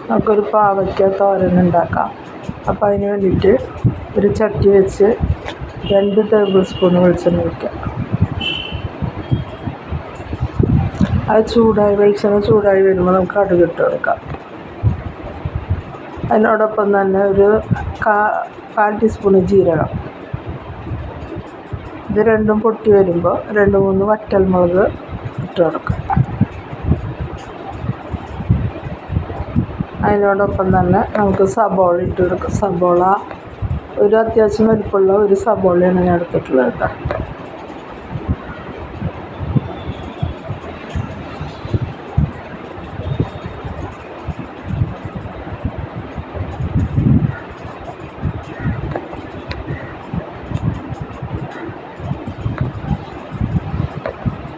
നമുക്കൊരു പാവയ്ക്ക തോരൻ ഉണ്ടാക്കാം. അപ്പോൾ അതിന് വേണ്ടിയിട്ട് ഒരു ചട്ടി വെച്ച് 2 ടേബിൾ സ്പൂൺ വെളിച്ചെണ്ണ ഒഴിക്കാം. അത് വെളിച്ചെണ്ണ ചൂടായി വരുമ്പോൾ നമുക്ക് കടുക് ഇട്ട് കൊടുക്കാം. അതിനോടൊപ്പം തന്നെ ഒരു 1/4 ടീസ്പൂൺ ജീരകം. ഇത് രണ്ടും പൊട്ടി വരുമ്പോൾ 2-3 വറ്റൽമുളക് ഇട്ട് കൊടുക്കാം. അതിനോടൊപ്പം തന്നെ നമുക്ക് സബോള ഇട്ട് കൊടുക്കാം. സബോള ഒരു അത്യാവശ്യം വലിപ്പമുള്ള ഒരു സബോളയാണ് ഞാൻ എടുത്തിട്ടുള്ളത് കേട്ടോ.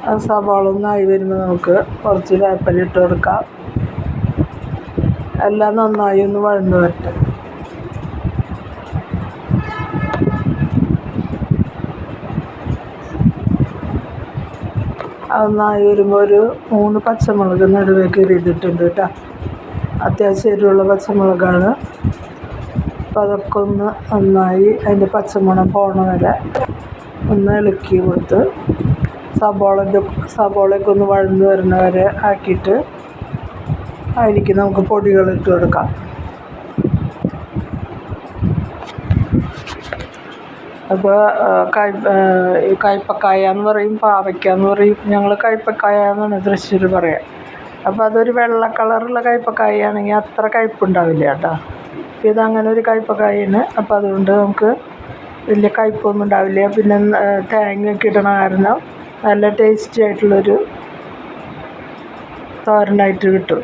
ആ സവാള ഒന്നായി വരുമ്പോൾ നമുക്ക് കുറച്ച് വേപ്പില ഇട്ട് കൊടുക്കാം. എല്ലാം നന്നായി ഒന്ന് വഴന്ന് വരട്ടെ. നന്നായി വരുമ്പോൾ ഒരു 3 പച്ചമുളക് നടുവേക്ക് എറിതിട്ടുണ്ട് കേട്ടോ. അത്യാവശ്യം എരിവുള്ള പച്ചമുളകാണ്. അപ്പോൾ അതൊക്കെ ഒന്ന് നന്നായി അതിൻ്റെ പച്ചമണം പോണ വരെ ഒന്ന് ഇളക്കി കൊടുത്ത് സബോളയൊക്കെ ഒന്ന് വഴന്ന് വരുന്ന വരെ ആക്കിയിട്ട് അതിലേക്ക് നമുക്ക് പൊടികൾ ഇട്ട് കൊടുക്കാം. അപ്പോൾ കയ്പക്കായ എന്ന് പറയും, പാവയ്ക്ക എന്ന് പറയും. ഞങ്ങൾ കയ്പക്കായ എന്നാണ് തൃശ്ശൂർ പറയുക. അപ്പോൾ അതൊരു വെള്ള കളറുള്ള കയ്പക്കായ ആണെങ്കിൽ അത്ര കയ്പുണ്ടാവില്ല കേട്ടോ. അപ്പോൾ ഇതങ്ങനെ ഒരു കയ്പക്കായാണ്. അപ്പോൾ അതുകൊണ്ട് നമുക്ക് വലിയ കയ്പൊന്നും ഉണ്ടാവില്ല. പിന്നെ തേങ്ങയൊക്കെ ഇടണ കാരണം നല്ല ടേസ്റ്റി ആയിട്ടുള്ളൊരു തോരനായിട്ട് കിട്ടും.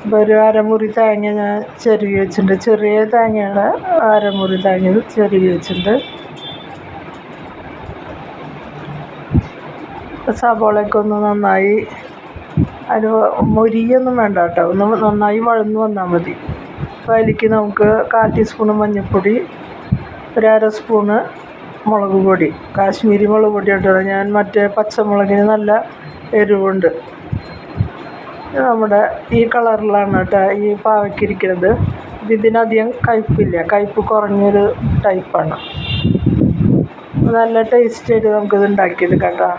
ഇപ്പോൾ ഒരു അരമുറി തേങ്ങ ഞാൻ ചെരുകി വെച്ചിട്ടുണ്ട്. ചെറിയ തേങ്ങയുടെ അരമുറി തേങ്ങ ചെരുകി വെച്ചിട്ടുണ്ട്. സബോളയൊക്കെ ഒന്ന് നന്നായി അതിന് മൊരിയൊന്നും വേണ്ട കേട്ടോ, ഒന്ന് നന്നായി വഴന്ന് വന്നാൽ മതി. അപ്പോൾ അതിലേക്ക് നമുക്ക് 1/4 ടീസ്പൂൺ മഞ്ഞൾപ്പൊടി, 1/2 സ്പൂണ് മുളക് പൊടി, കാശ്മീരി മുളക് പൊടി ഇട്ടത്. ഞാൻ മറ്റേ പച്ചമുളകിന് നല്ല എരിവുണ്ട്. നമ്മുടെ ഈ കളറിലാണ് കേട്ടോ ഈ പാവയ്ക്ക ഇരിക്കുന്നത്. ഇതിനധികം കയ്പില്ല, കയ്പ് കുറഞ്ഞൊരു ടൈപ്പാണ്. നല്ല ടേസ്റ്റായിട്ട് നമുക്കിത് ഉണ്ടാക്കിയെടുക്കാം കേട്ടോ.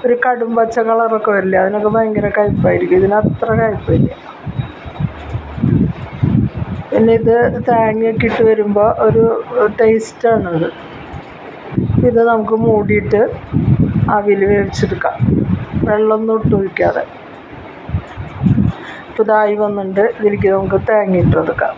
ഒരു കടും പച്ച കളറൊക്കെ വരില്ല, അതിനൊക്കെ ഭയങ്കര കയ്പായിരിക്കും. ഇതിനത്ര കയ്പില്ല. പിന്നെ ഇത് തേങ്ങയൊക്കെ ഇട്ട് വരുമ്പോൾ ഒരു ടേസ്റ്റാണത്. ഇത് നമുക്ക് മൂടിയിട്ട് ആവിയിൽ വേവിച്ചെടുക്കാം, വെള്ളമൊന്നും ഇട്ട് ഒഴിക്കാതെ. ഇപ്പോൾ ഇതായി വന്നിട്ടുണ്ട്. ഇതിലേക്ക് നമുക്ക് തേങ്ങ ഇട്ട് കൊടുക്കാം.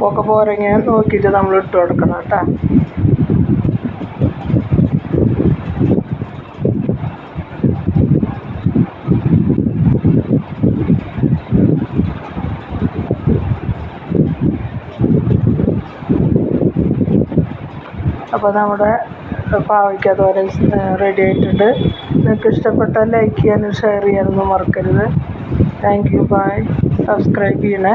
ഉപ്പൊക്കെ പോരെങ്കിൽ നോക്കിയിട്ട് നമ്മൾ ഇട്ട് കൊടുക്കണം കേട്ടോ. അപ്പോൾ നമ്മുടെ പാവയ്ക്ക തോരൻ റെഡി ആയിട്ടുണ്ട്. നിങ്ങൾക്ക് ഇഷ്ടപ്പെട്ടാൽ ലൈക്ക് ചെയ്യാനും ഷെയർ ചെയ്യാനൊന്നും മറക്കരുത്. Thank you, by. സബ്സ്ക്രൈബ് ചെയ്യണേ.